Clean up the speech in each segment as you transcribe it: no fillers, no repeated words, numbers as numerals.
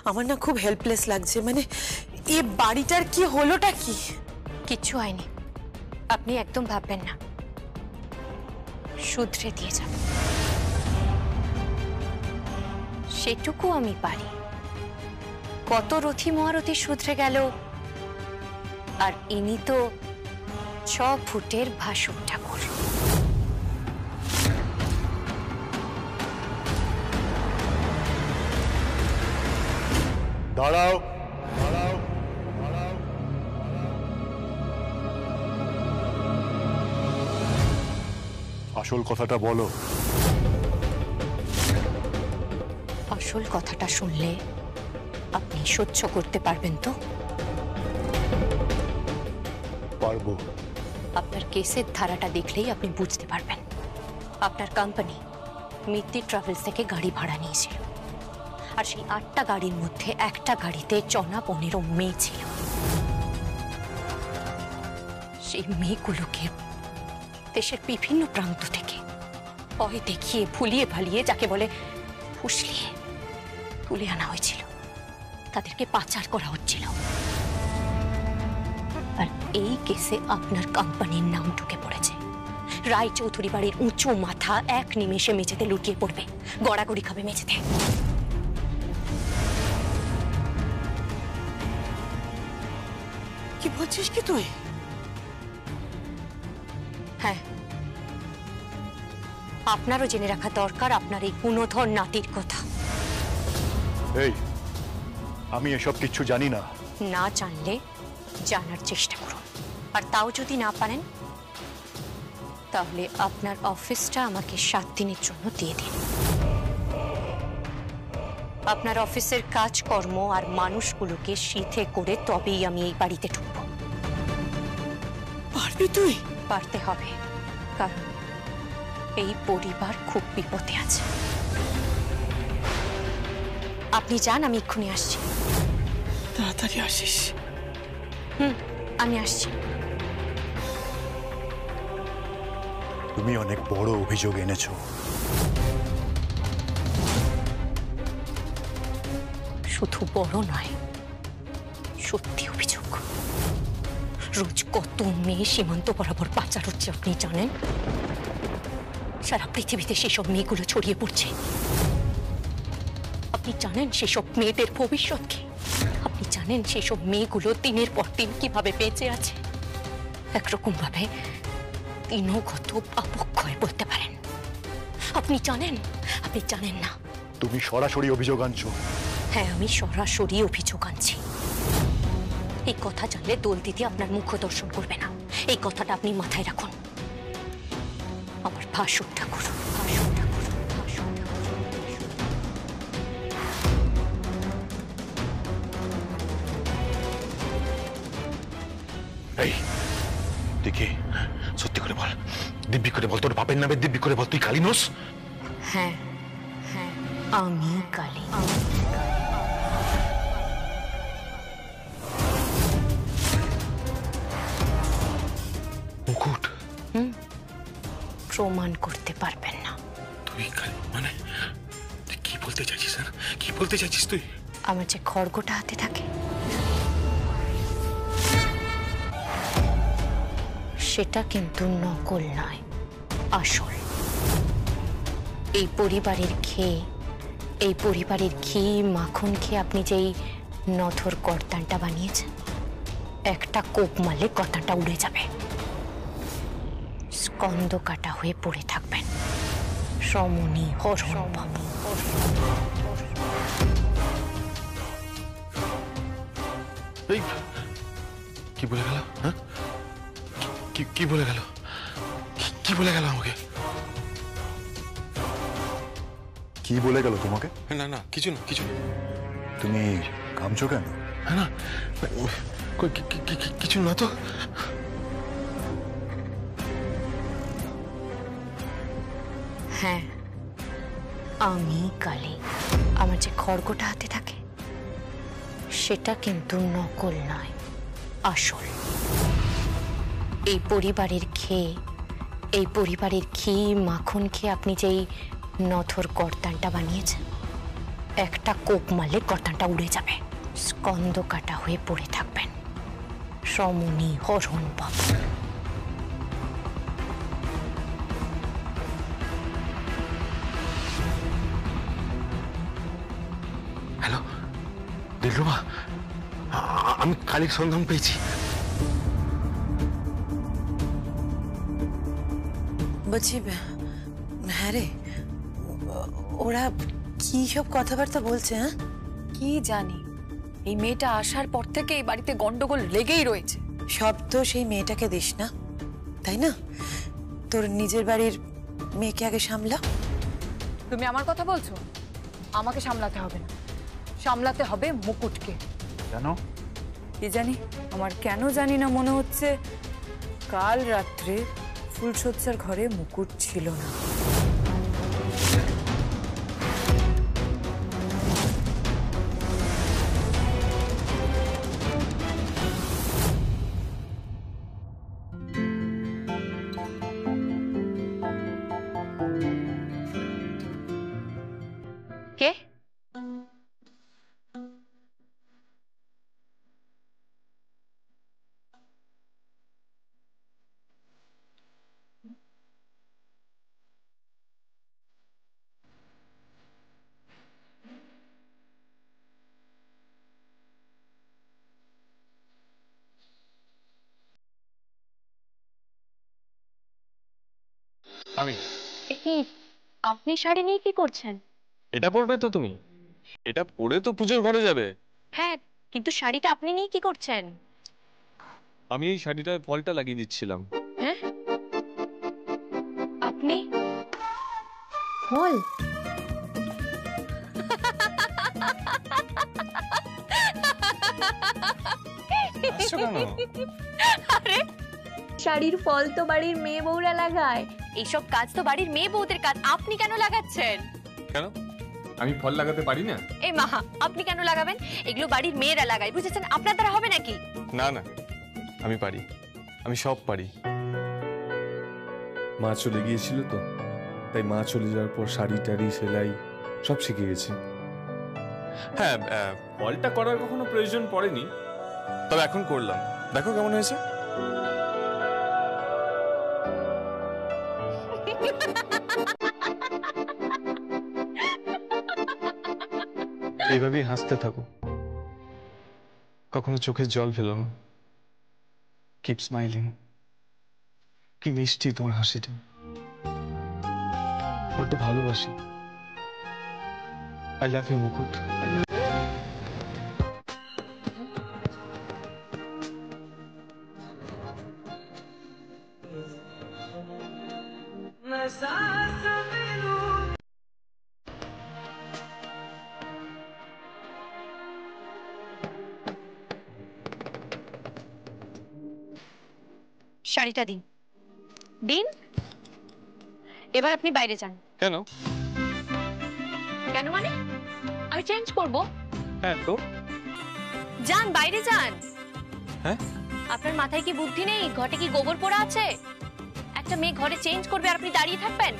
আমার না খুব হেল্পলেস লাগছে। মানে এই বাড়িটার কি হলোটা কি? কিচ্ছু হয়নি, আপনি একদম ভাববেন না, শুধরে দিয়ে যান, সেটুকু আমি পারি। কত রথী মহারথী শুধরে গেল, আর ইনি তো 6 ফুটের ভাসুর ঠাকুর। দাঁড়াও দাঁড়াও দাঁড়াও, আসল কথাটা বলো। আসল কথাটা শুনলে আপনি সহ্য করতে পারবেন তো? পারবো। আপনার কেসের ধারাটা দেখলেই আপনি বুঝতে পারবেন। আপনার কোম্পানি মিত্তি ট্রাভেলস থেকে গাড়ি ভাড়া নিয়েছিল, আর সেই 8টা গাড়ির মধ্যে একটা গাড়িতে 14-15 মেয়ে ছিল। সেই মেয়েগুলোকে দেশের বিভিন্ন প্রান্ত থেকে ভয় দেখিয়ে ভুলিয়ে ভালিয়ে, যাকে বলে ফুসলিয়ে, তুলে আনা হয়েছিল। তাদেরকে পাচার করা হচ্ছিল। আর এই কেসে আপনার কোম্পানির নাম ঢুকে পড়েছে। রায় চৌধুরী বাড়ির উঁচু মাথা এক নিমেষে মেঝেতে লুটিয়ে পড়বে, গড়াগড়ি খাবে মেঝেতে। কি বলছিস কি তুই? হ্যাঁ, আপনারও জেনে রাখা দরকার আপনার এই গুণধর নাতির কথা। এই, আমি এসব কিচ্ছু জানি না। না জানলে জানার চেষ্টা করুন, আর তাও যদি না পারেন তাহলে আপনার অফিসটা আমাকে 7 দিনের জন্য দিয়ে দিন। আপনার অফিসের কাজকর্ম আর মানুষগুলোকে শীতে করে তবেই আমি এই বাড়িতে ঢুকব। পারবি তুই? পারতে হবে, কারণ এই পরিবার খুব বিপদে আছে। আপনি যান, আমি এক্ষুনি আসছি। তাড়াতাড়ি আসিস। আমি আসছি। তুমি অনেক বড় অভিযোগ এনেছো। শুধু বড় নয়, সত্যি অভিযোগ। রোজ কত মেয়ে সীমান্ত বরাবর পাচার হচ্ছে আপনি জানেন? সারা পৃথিবীতে সেসব মেয়েগুলো ছড়িয়ে পড়ছে। আপনি জানেন সেসব মেয়েদের ভবিষ্যৎ কি? আপনি জানেন সেসব মেয়েগুলো দিনের পর দিন কিভাবে বেঁচে আছে? একরকম ভাবে দিনগত অপক্ষয় বলতে পারেন। আপনি জানেন? আপনি জানেন না। তুমি সরাসরি অভিযোগ আনছো। হ্যাঁ, আমি সরাসরি অভিযোগ আনছি। এই কথা জানলে দোল দিদি আপনার মুখ দর্শন করবে না। এই কথাটা আপনি মাথায় রাখুন। আমার ভাসুর ঠাকুর, ভাসুর ঠাকুর, ভাসুর ঠাকুর। এই দেখি, সত্যি করে বল, দিব্যি করে বল, তোর বাপের নামে দিব্যি করে বল, তুই কালী নোস? হ্যাঁ হ্যাঁ, আমি কালী। মুকুট? প্রমাণ করতে পারবেন না। তুই কালী মানে তুই কি বলতে চাইছিস? কি বলতে চাইছিস তুই? আমার যে খড়গটা হাতে থাকে সেটা কিন্তু নকল নয়, আসল। এই পরিবারের খেয়ে, এই পরিবারের ঘি মাখন খেয়ে আপনি যেই নথর কর্তানটা বানিয়েছেন, একটা কোপ মারলে কর্তানটা উড়ে যাবে, স্কন্দ কাটা হয়ে পড়ে থাকবেন। রমণী হরণ বাবু। এই কি বলে গেল? হ্যাঁ, কি বলে গেল? কি বলে গেল আমাকে? কি বলে গেল তোমাকে? না না, কিছু না, কিছু না। তুমি কামছো কেন? হ্যাঁ না, কিছু না তো। হ্যাঁ, আমি কালী। আমার যে খড়গটা হাতে থাকে সেটা কিন্তু নকল নয়, আসল। এই পরিবারের খেয়ে, এই পরিবারের ঘি মাখন খেয়ে আপনি যেই নথর কর্তানটা বানিয়েছেন, একটা কোপ মারলে গর্দানটা উড়ে যাবে, স্কন্দ কাটা হয়ে পড়ে থাকবেন। সমনি হরণ বাবু। হ্যালো দিলরুবা, আমি কালীর সন্ধান পেয়েছি। বলছি, হ্যাঁ রে, ওরা কি সব কথাবার্তা বলছে? হ্যাঁ, কি জানি, এই মেয়েটা আসার পর থেকে এই বাড়িতে গন্ডগোল লেগেই রয়েছে। সব তো সেই মেয়েটাকে দিস না, তাই না? তোর নিজের বাড়ির মেয়েকে আগে সামলা। তুমি আমার কথা বলছো? আমাকে সামলাতে হবে না, সামলাতে হবে মুকুটকে। কেন? কি জানি, আমার কেন জানি না মনে হচ্ছে কাল রাত্রে ফুলশয্যার ঘরে মুকুট ছিল না। কে? আমি কি আপনি শাড়ি নিয়ে কি করছেন? এটা পরবে তো তুমি? এটা পরে তো পুজোর ঘরে যাবে। হ্যাঁ, কিন্তু শাড়িটা আপনি নিয়ে কি করছেন? আমি এই শাড়িটায় ফলটা লাগিয়ে দিচ্ছিলাম। হ্যাঁ, আপনি ফল? হাসছো কেন? আরে শাড়ির ফল তো বাড়ির মেয়ে বউরা লাগায়, এইসব কাজ তো বাড়ির মেয়ে বউদের কাজ, আপনি কেন লাগাচ্ছেন? কেন আমি ফল লাগাতে পারি না? এই মা, আপনি কেন লাগাবেন? এগুলো বাড়ির মেয়েরা লাগায়, বুঝেছেন? আপনার দ্বারা হবে নাকি? না না, আমি পারি, আমি সব পারি। মা চলে গিয়েছিল তো, তাই মা চলে যাওয়ার পর শাড়ি টাড়ি সেলাই সব শিখে গেছি। হ্যাঁ, ফলটা করার কখনো প্রয়োজন পড়েনি, তবে এখন করলাম। দেখো কেমন হয়েছে। এইভাবেই হাসতে থাকো, কখনো চোখের জল ফেলো না। Keep smiling. কি মিষ্টি তোমার হাসিটা, বড্ড ভালোবাসি। আই লাভ ইউ মুকুট। শাড়িটা দিন, দিন। এবার আপনি বাইরে যান। কেন? কেন মানে? আমি চেঞ্জ করব। হ্যাঁ তো যান, বাইরে যান। হ্যাঁ, আপনার মাথায় কি বুদ্ধি নেই? ঘটে কি গোবর পোড়া আছে? একটা মেয়ে ঘরে চেঞ্জ করবে আর আপনি দাঁড়িয়ে থাকবেন?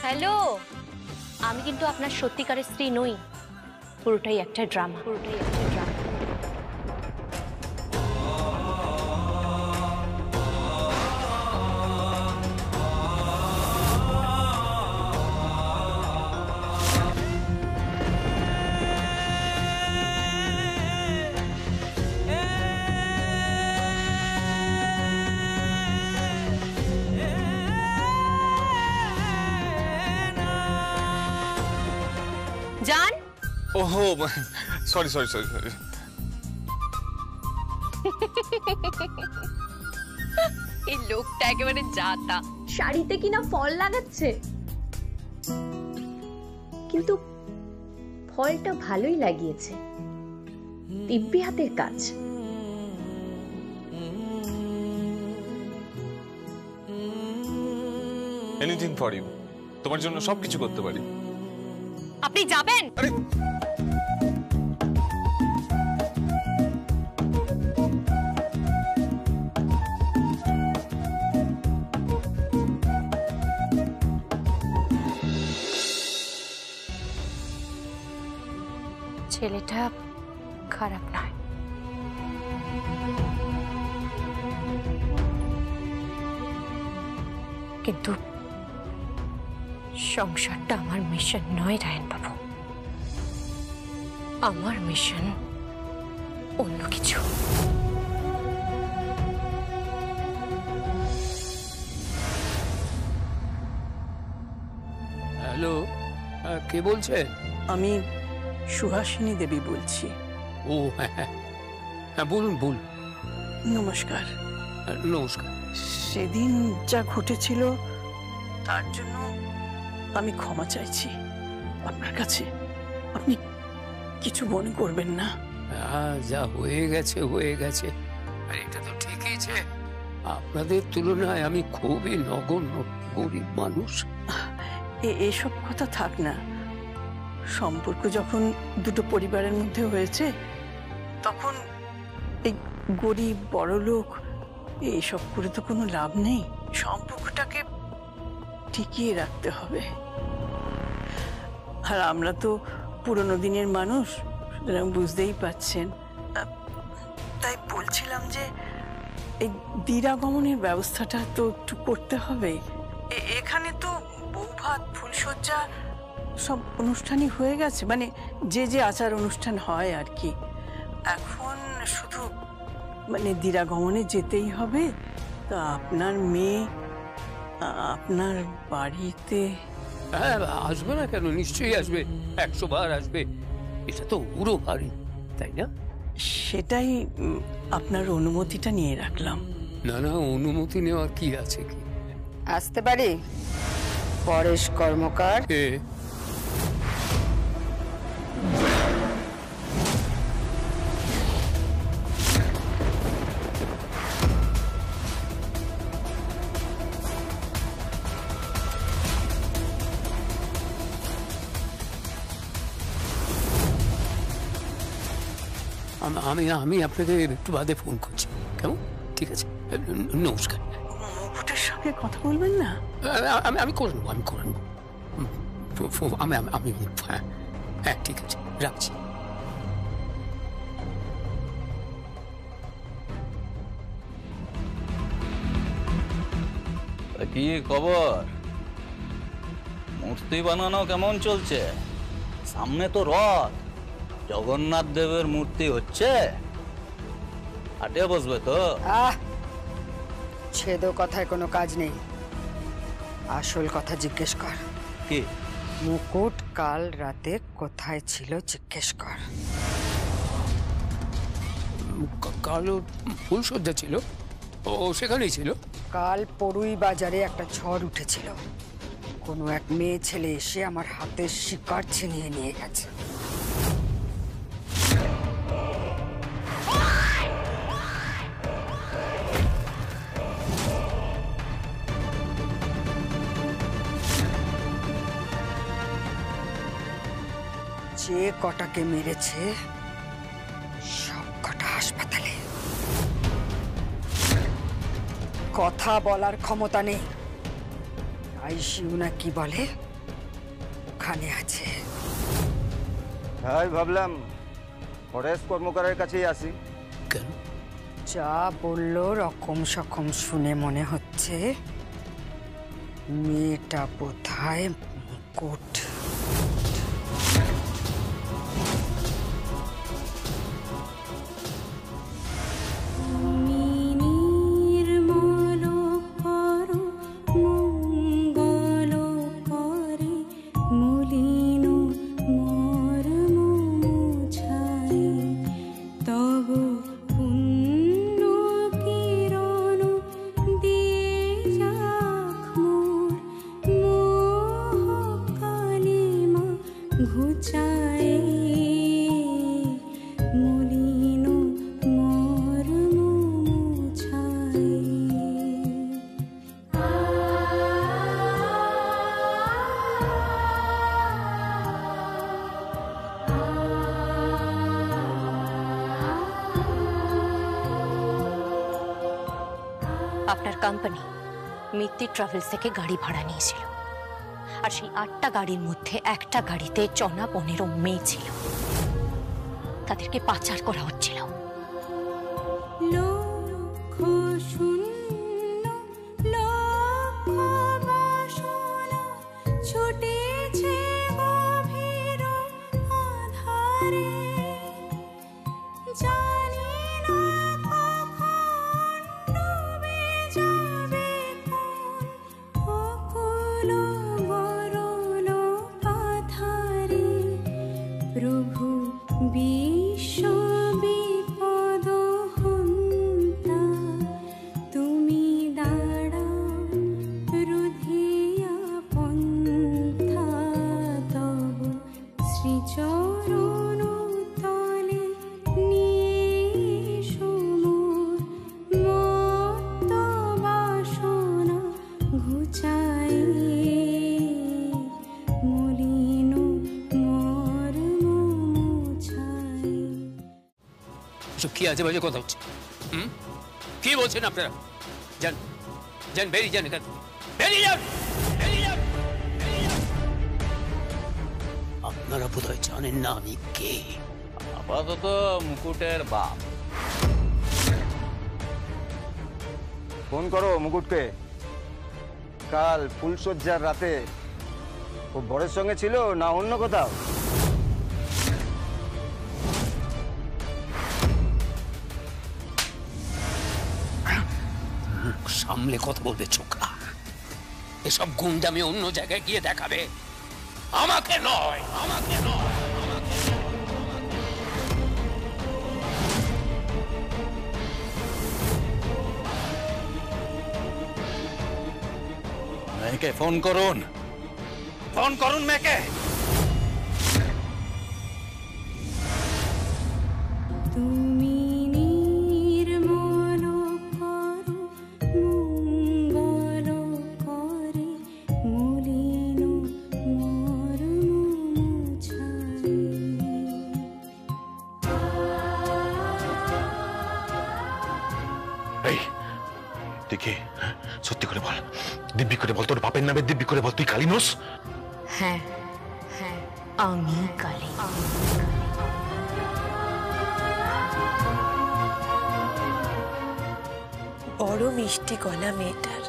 হ্যালো, আমি কিন্তু আপনার সত্যিকারের স্ত্রী নই, পুরোটাই একটা ড্রামা, পুরোটাই একটা ড্রামা। জান, ওহো সরি সরি সরি সরি। এই লোকটা একেবারে জাতা। শাড়িতে কিনা ফল লাগাচ্ছে, কিন্তু ফলটা ভালোই লাগিয়েছে, দিব্যি হাতের কাজ। এনিথিং ফর ইউ, তোমার জন্য সবকিছু করতে পারি। আপনি যাবেন? আরে ছেলেটা খারাপ নয়, কিন্তু সংসারটা আমার মিশন নয় রায়ন বাবু। আমার মিশন অন্য কিছু। হ্যালো, কে বলছেন? আমি সুহাসিনী দেবী বলছি। ও হ্যাঁ হ্যাঁ হ্যাঁ, বলুন বলুন। নমস্কার। নমস্কার। সেদিন যা ঘটেছিল তার জন্য আমি ক্ষমা চাইছি আপনার কাছে। আপনি কিছু মনে করবেন না। যা হয়ে গেছে হয়ে গেছে। আর এটা তো ঠিকই যে আপনাদের তুলনায় আমি খুবই নগণ্য গরিব মানুষ। এসব কথা থাক না। সম্পর্ক যখন দুটো পরিবারের মধ্যে হয়েছে তখন এই গরিব বড়লোক এইসব করে তো কোনো লাভ নেই। সম্পর্কটাকে টিকিয়ে রাখতে হবে। আর আমরা তো পুরনো দিনের মানুষ, সুতরাং বুঝতেই পাচ্ছেন। তাই বলছিলাম যে এই দিরাগমনের ব্যবস্থাটা তো একটু করতে হবে। এখানে তো বৌভাত, ফুলসজ্জা সব অনুষ্ঠানই হয়ে গেছে, মানে যে যে আচার অনুষ্ঠান হয় আর কি। এখন শুধু মানে দিরাগমনে যেতেই হবে। তা আপনার মেয়ে আপনার বাড়িতে হ্যাঁ, আসবে না কেন? নিশ্চয়ই আসবে, 100 বার আসবে। এটা তো উড়ো বাড়ি, তাই না? সেটাই আপনার অনুমতিটা নিয়ে রাখলাম। না না, অনুমতি নেওয়ার কি আছে? কি আসতে পারি? পরেশ কর্মকার। আমি আপনাকে একটু বাদে ফোন করছি, কেমন? ঠিক আছে, নমস্কার। মুকুটের সঙ্গে কথা বলবেন না? আমি করে নেবো, আমি করে নেবো। আমি হ্যাঁ হ্যাঁ, ঠিক আছে, রাখছি। কি খবর? মূর্তি বানানো কেমন চলছে? সামনে তো রথ, জগন্নাথ দেবের মূর্তি হচ্ছে, হাটে বসবে তো? ছেদো কথায় কোনো কাজ নেই, আসল কথা জিজ্ঞেস কর। কি? মুকুট কাল রাতে কোথায় ছিল জিজ্ঞেস কর। কাল ফুলসজ্জা ছিল, ও সেখানেই ছিল। কাল পড়ুই বাজারে একটা ঝড় উঠেছিল, কোনো এক মেয়ে ছেলে এসে আমার হাতের শিকার ছিনিয়ে নিয়ে গেছে। যে কটাকে মেরেছে সব কটা হাসপাতালে। কথা বলার ক্ষমতা নেই, আইসিইউ না কি বলে ওখানে আছে। তাই ভাবলাম পরেশ কর্মকারের কাছেই আসি। কেন? যা বললো রকম সকম শুনে মনে হচ্ছে মেয়েটা বোধহয় মুকুট। আপনার কোম্পানি মিত্তি ট্রাভেলস থেকে গাড়ি ভাড়া নিয়েছিল, আর সেই 8টা গাড়ির মধ্যে একটা গাড়িতে 14-15 মেয়ে ছিল। তাদেরকে পাচার করা হচ্ছিল। কি আজে বাজে কথা হচ্ছে? কি বলছেন আপনারা? যান যান, বেরিয়ে যান এখান থেকে, বেরিয়ে যান, বেরিয়ে যান। আপনারা বোধহয় জানেন না আমি কে। আপাতত মুকুটের বাপ। ফোন করো মুকুটকে। কাল ফুলসজ্জার রাতে ও বরের সঙ্গে ছিল না অন্য কোথাও? সামলে কথা বলবে ছোকরা। এসব গুন্ডামি অন্য জায়গায় গিয়ে দেখাবে, আমাকে নয়, আমাকে নয়। মেয়েকে ফোন করুন, ফোন করুন মেয়েকে। দেখে সত্যি করে বল, দিব্যি করে বল, তোর বাপের নামে দিব্যি করে বল, তুই কালী নোস? হ্যাঁ হ্যাঁ, আমি কালী। বড় মিষ্টি গলা মেয়েটার।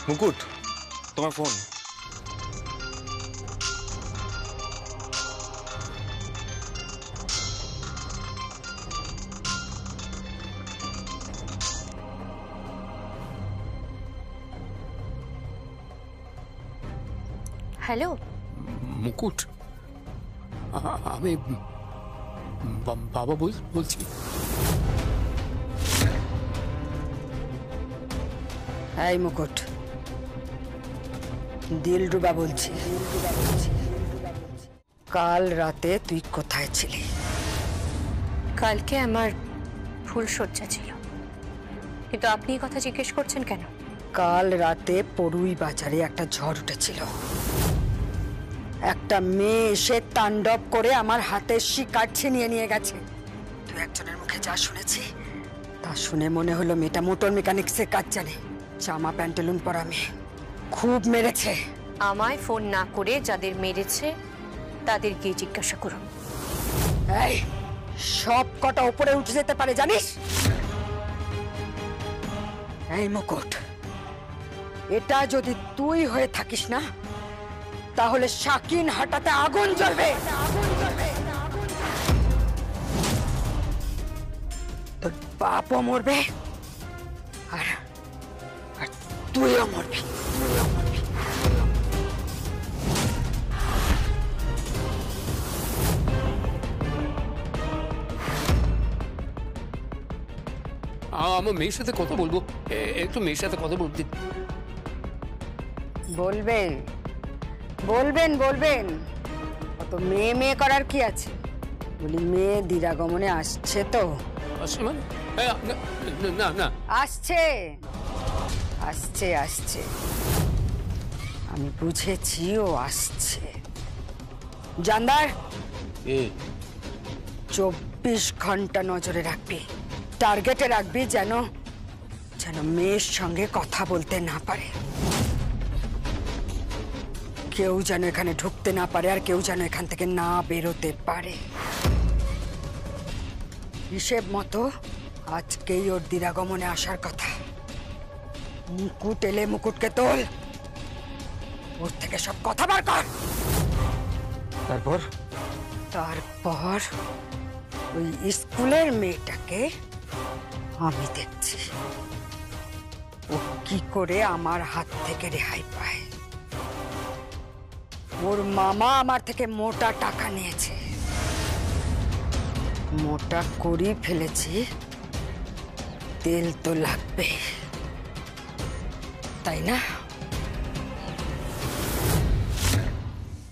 মুকুট, তোমার ফোন। হ্যালো মুকুট, আমি বাবা বলছি। এই মুকুট, দিলরুবা বলছি। কাল রাতে তুই কোথায় ছিলি? কালকে আমার ফুলসজ্জা ছিল, কিন্তু আপনি এই কথা জিজ্ঞেস করছেন কেন? কাল রাতে পড়ুই বাজারে একটা ঝড় উঠেছিল। একটা মেয়ে এসে তাণ্ডব করে আমার হাতের শিকার ছিনিয়ে নিয়ে গেছে। তুই একজনের মুখে যা শুনেছি তা শুনে মনে হলো মেয়েটা মোটর মেকানিক্সের কাজ জানে। জামা প্যান্টেলুন পরা মেয়ে, খুব মেরেছে। আমায় ফোন না করে যাদের মেরেছে তাদের গিয়ে জিজ্ঞাসা করুন। এই সব কটা উপরে উঠে যেতে পারে জানিস? এই মুকুট, এটা যদি তুই হয়ে থাকিস না তাহলে শাকিন হাটাতে আগুন জ্বলবে। তোর বাপও মরবে আর তুইও মরবি। আমার মেয়ের সাথে কথা বলবো, একটু মেয়ের সাথে কথা বলতে। বলবেন বলবেন বলবেন, অত মেয়ে মেয়ে করার কি আছে? বলি মেয়ে দিরাগমনে আসছে তো? আসছে মানে? না না, আসছে আসছে আসছে, আমি বুঝেছি ও আসছে। জানদার 24 ঘন্টা নজরে রাখবি, টার্গেটে রাখবি, যেন মেয়ের সঙ্গে কথা বলতে না পারে, কেউ যেন এখানে ঢুকতে না পারে, আর কেউ যেন এখান থেকে না বেরোতে পারে। হিসেব মতো আজকেই ওর দিরাগমনে আসার কথা। মুকুট এলে মুকুটকে তোল, ওর থেকে সব কথা বার কর। তারপর ওই স্কুলের মেয়েটাকে আমি দেখছি ও কি করে আমার হাত থেকে রেহাই পায়। ওর মামা আমার থেকে মোটা টাকা নিয়েছে, মোটা করি ফেলেছি, তেল তো লাগবে, তাই না?